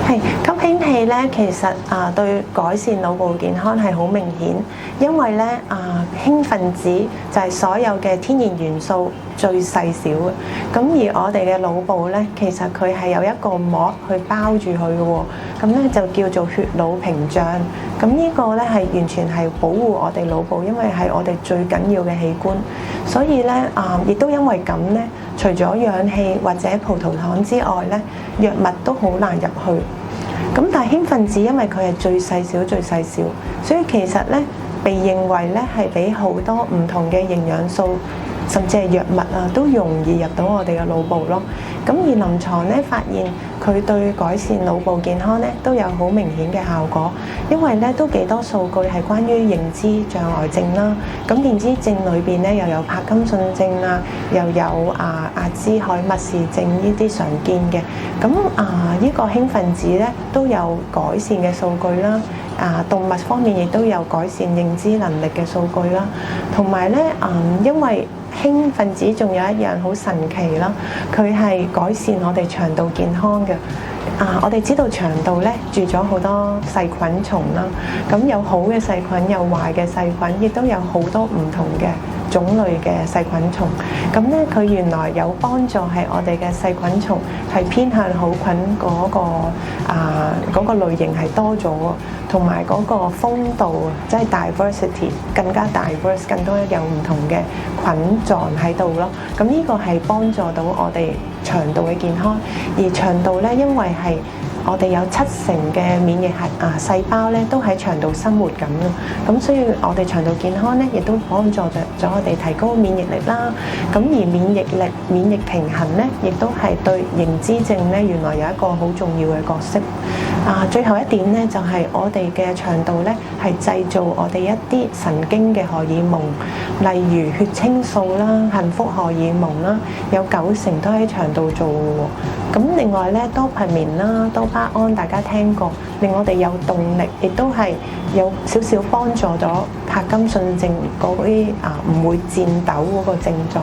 係吸氫氣咧，其實對改善腦部健康係好明顯，因為咧氫分子就係所有嘅天然元素最細小嘅。咁而我哋嘅腦部咧，其實佢係有一個膜去包住佢嘅喎，咁咧就叫做血腦屏障。咁呢個咧係完全係保護我哋腦部，因為係我哋最緊要嘅器官。所以咧亦都因為咁咧，除咗氧氣或者葡萄糖之外咧，藥物都好難入去。咁但係氫分子因為佢係最細小、最細小，所以其實咧被認為咧係比好多唔同嘅營養素，甚至係藥物都容易入到我哋嘅腦部咯。咁而臨床咧發現佢對改善腦部健康咧都有好明顯嘅效果，因為咧都幾多數據係關於認知障礙症啦。咁認知症裏邊咧又有帕金遜症啊，又有阿茲海默氏症呢啲常見嘅。咁呢個氫分子咧都有改善嘅數據啦。動物方面亦都有改善認知能力嘅數據啦。同埋咧因為氫分子仲有一樣好神奇啦，佢係改善我哋腸道健康嘅。我哋知道腸道咧住咗好多細菌蟲啦，咁有好嘅細菌，有壞嘅細菌，亦都有好多唔同嘅種類嘅細菌蟲。咁咧佢原來有幫助係我哋嘅細菌蟲係偏向好菌嗰個類型係多咗，同埋嗰個豐度即係 diversity 更加 diverse， 更多有唔同嘅菌狀喺度咯。咁呢個係幫助到我哋腸道嘅健康，而腸道咧因為係我哋有70%嘅免疫細胞咧都喺腸道生活緊咯，咁所以我哋腸道健康咧亦都幫助咗我哋提高免疫力啦。咁而免疫平衡咧，亦都係對認知症咧原來有一個好重要嘅角色。最後一點咧就係我哋嘅腸道咧係製造我哋一啲神經嘅荷爾蒙，例如血清素啦、幸福荷爾蒙啦，有90%都喺腸道做嘅喎。咁另外咧多巴胺啦、多巴胺大家聽過，令我哋有動力，亦都係有少少幫助咗帕金遜症嗰啲唔會顫抖嗰個症狀，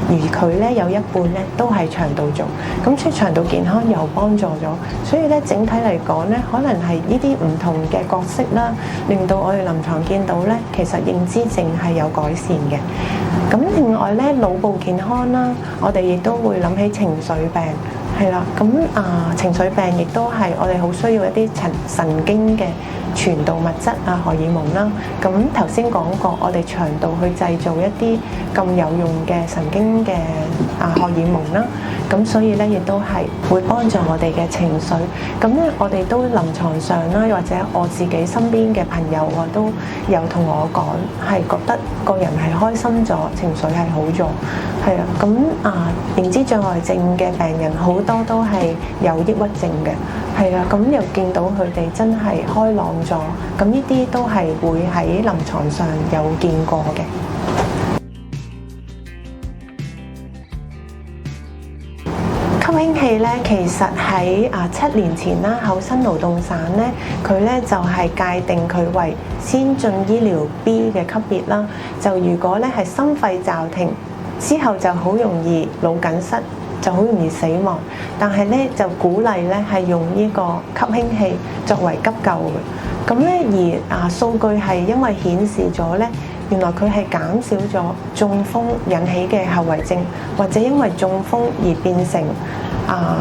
而佢咧有一半咧都係腸道做，咁所以腸道健康又幫助咗。所以咧整體嚟講咧，可能係呢啲唔同嘅角色啦，令到我哋臨床見到咧，其實認知症係有改善嘅。咁另外咧腦部健康啦，我哋亦都會諗起情緒病。係啦，咁情緒病亦都係我哋好需要一啲神經嘅傳導物質荷爾蒙啦。咁頭先講過，我哋腸道去製造一啲咁有用嘅神經嘅荷爾蒙啦。咁所以咧，亦都係會幫助我哋嘅情緒。咁咧，我哋都臨床上啦，或者我自己身邊嘅朋友都有同我講，係覺得個人係開心咗，情緒係好咗。係啊，咁認知障礙症嘅病人好多都係有抑鬱症嘅，係啊，咁又見到佢哋真係開朗咗，咁呢啲都係會喺臨床上有見過嘅。吸氫氣咧，其實喺7年前啦，厚生勞動省咧，佢咧就係界定佢為先進醫療 B 嘅級別啦。就如果咧係心肺驟停之後就好容易腦梗塞，就好容易死亡。但係咧就鼓勵咧係用呢個吸氫氣作為急救嘅。咁咧而數據係因為顯示咗咧，原來佢係減少咗中風引起嘅後遺症，或者因為中風而變成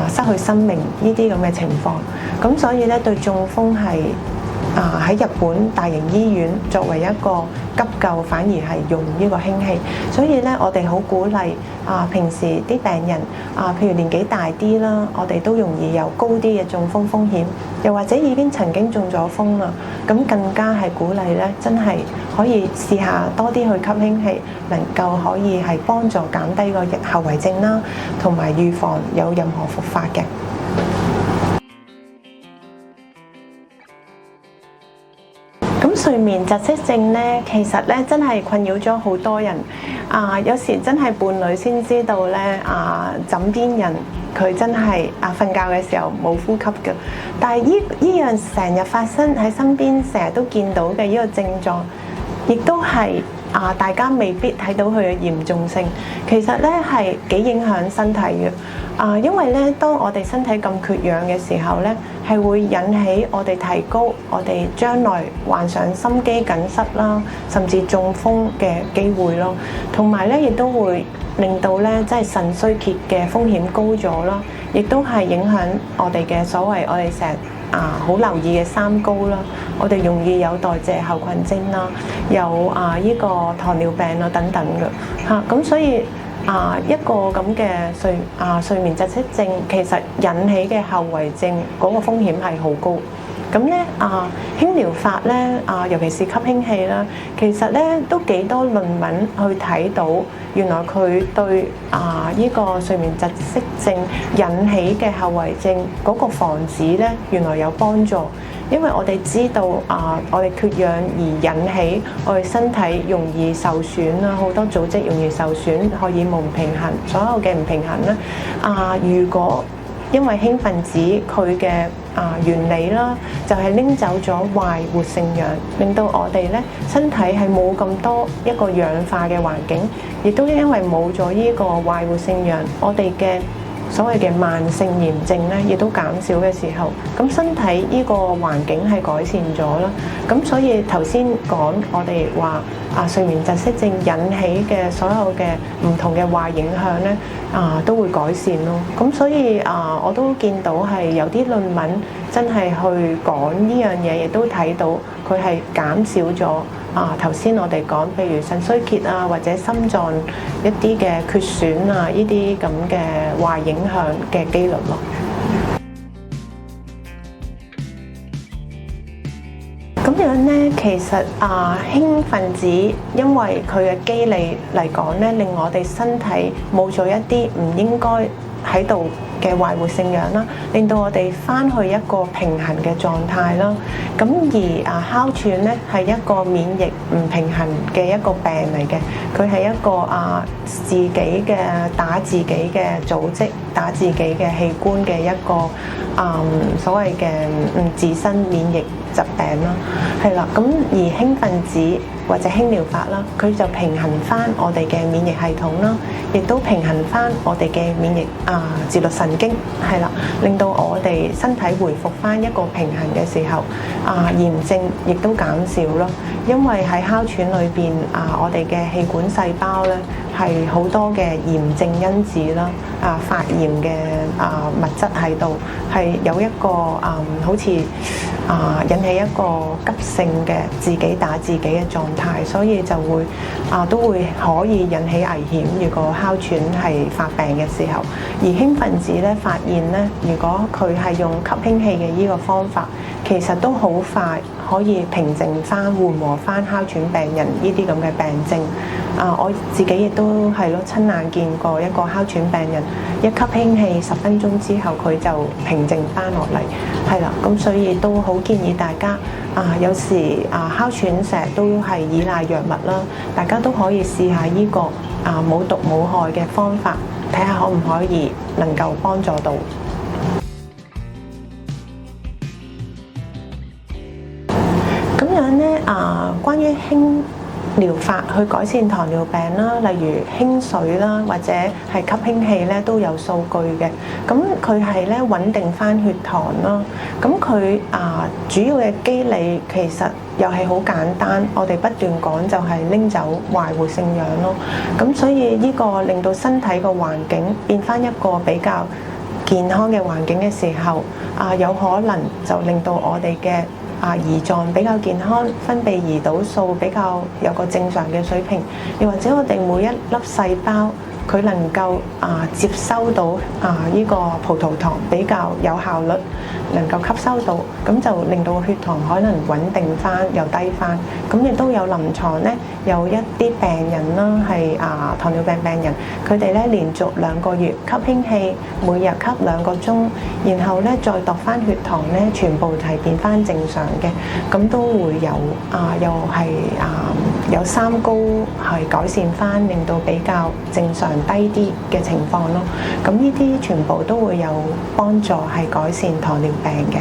失去生命呢啲咁嘅情況。咁所以咧對中風係喺日本大型醫院作為一個急救，反而係用呢個氫氣。所以咧我哋好鼓勵平時啲病人譬如年紀大啲啦，我哋都容易有高啲嘅中風風險，又或者已經曾經中咗風啦，咁更加係鼓勵咧，真係可以試下多啲去吸氫氣，能夠可以係幫助減低個後遺症啦，同埋預防有任何復發嘅。睡眠窒息症咧，其實咧真係困擾咗好多人。有時真係伴侶先知道咧，枕邊人佢真係瞓覺嘅時候冇呼吸嘅。但係呢樣成日發生喺身邊，成日都見到嘅呢個症狀，亦都係大家未必睇到佢嘅嚴重性。其實咧係幾影響身體嘅。因為咧，當我哋身體咁缺氧嘅時候咧，係會引起我哋提高我哋將來患上心肌梗塞啦，甚至中風嘅機會咯。同埋咧，亦都會令到咧，即係腎衰竭嘅風險高咗啦，亦都係影響我哋嘅所謂我哋成日好留意嘅三高啦。我哋容易有代謝後群症啦，有呢個糖尿病啊等等嘅嚇。咁所以一個咁嘅睡眠窒息症，其實引起嘅後遺症嗰個風險係好高。咁咧輕療法咧尤其是吸氫氣啦，其實咧都幾多論文去睇到，原來佢對呢個睡眠窒息症引起嘅後遺症嗰個防止咧，原來有幫助。因為我哋知道我哋缺氧而引起我哋身體容易受損啦，好多組織容易受損，荷爾蒙唔平衡，所有嘅唔平衡咧如果因為氫分子佢嘅原理啦，就係拎走咗壞活性氧，令到我哋咧身體係冇咁多一個氧化嘅環境，亦都因為冇咗呢個壞活性氧，我哋嘅所謂嘅慢性炎症咧，亦都減少嘅時候，咁身體呢個環境係改善咗啦。咁所以頭先講我哋話睡眠窒息症引起嘅所有嘅唔同嘅壞影響咧，都會改善咯。咁所以我都見到係有啲論文真係去講呢樣嘢，亦都睇到佢係減少咗頭先我哋講，譬如腎衰竭或者心臟一啲嘅缺損呢啲咁嘅壞影響嘅機率咯。咁樣咧，其實氫分子因為佢嘅機理嚟講咧，令我哋身體冇咗一啲唔應該喺度嘅壞活性氧啦，令到我哋翻去一個平衡嘅狀態啦。咁而哮喘咧係一個免疫唔平衡嘅一個病嚟嘅，佢係一個自己嘅打自己嘅組織、打自己嘅器官嘅一個所謂嘅自身免疫疾病啦，係啦。咁而氫分子或者氫療法啦，佢就平衡翻我哋嘅免疫系統啦，亦都平衡翻我哋嘅免疫自律神經，係啦，令到我哋身體回復翻一個平衡嘅時候，炎症亦都減少咯。因為喺哮喘裏邊我哋嘅氣管細胞咧係好多嘅炎症因子啦，發炎嘅物質喺度，係有一個好似引起一個急性嘅自己打自己嘅狀態，所以就會都會可以引起危險。如果哮喘係發病嘅時候，而氫分子咧發現咧，如果佢係用吸氫氣嘅呢個方法，其實都好快可以平靜翻、緩和翻哮喘病人呢啲咁嘅病症。我自己亦都係咯，親眼見過一個哮喘病人，一吸氫氣10分鐘之後，佢就平靜翻落嚟，係啦。咁所以都好建議大家有時哮喘成日都係依賴藥物啦，大家都可以試下呢個冇毒冇害嘅方法，睇下可唔可以能夠幫助到。咁樣咧關於氫療法去改善糖尿病啦，例如氫水啦，或者係吸氫氣咧，都有數據嘅。咁佢係咧穩定翻血糖啦。咁佢主要嘅機理其實又係好簡單，我哋不斷講就係拎走壞活性氧咯。咁所以呢個令到身體個環境變翻一個比較健康嘅環境嘅時候，有可能就令到我哋嘅胰臟比較健康，分泌胰島素比較有個正常嘅水平，又或者我哋每一粒細胞佢能夠接收到呢個葡萄糖比較有效率，能夠吸收到，咁就令到血糖可能穩定翻又低翻。咁亦都有臨床咧，有一啲病人啦係糖尿病病人，佢哋咧連續2個月吸氫氣，每日吸2個鐘，然後咧再度翻血糖咧，全部係變翻正常嘅，咁都會有又係有三高係改善翻，令到比較正常低啲嘅情況咯。咁呢啲全部都會有幫助，係改善糖尿病嘅。